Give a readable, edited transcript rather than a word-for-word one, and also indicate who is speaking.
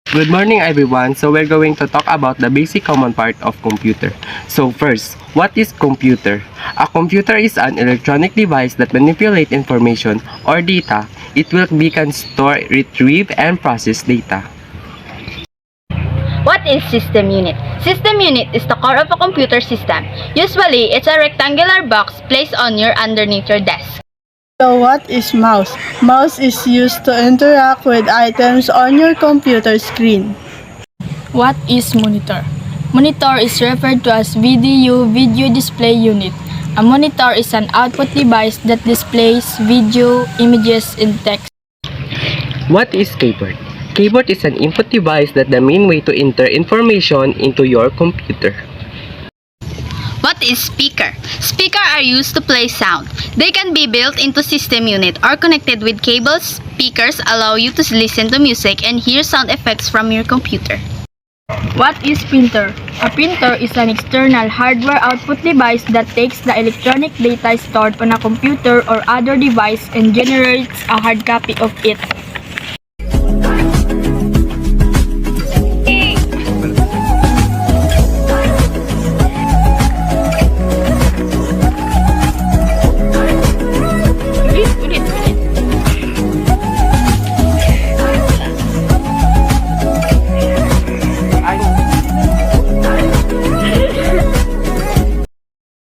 Speaker 1: Good morning everyone. So we're going to talk about the basic common part of computer. So first, what is computer? A computer is an electronic device that manipulates information or data. It can store, retrieve, and process data.
Speaker 2: What is system unit? System unit is the core of a computer system. Usually, it's a rectangular box placed on your underneath your desk.
Speaker 3: So what is mouse? Mouse is used to interact with items on your computer screen.
Speaker 4: What is monitor? Monitor is referred to as video display unit. A monitor is an output device that displays video, images, and text.
Speaker 1: What is keyboard? Keyboard is an input device that the main way to enter information into your computer.
Speaker 2: What is speaker? Speaker are used to play sound. They can be built into system unit or connected with cables. Speakers allow you to listen to music and hear sound effects from your computer.
Speaker 4: What is printer? A printer is an external hardware output device that takes the electronic data stored on a computer or other device and generates a hard copy of it.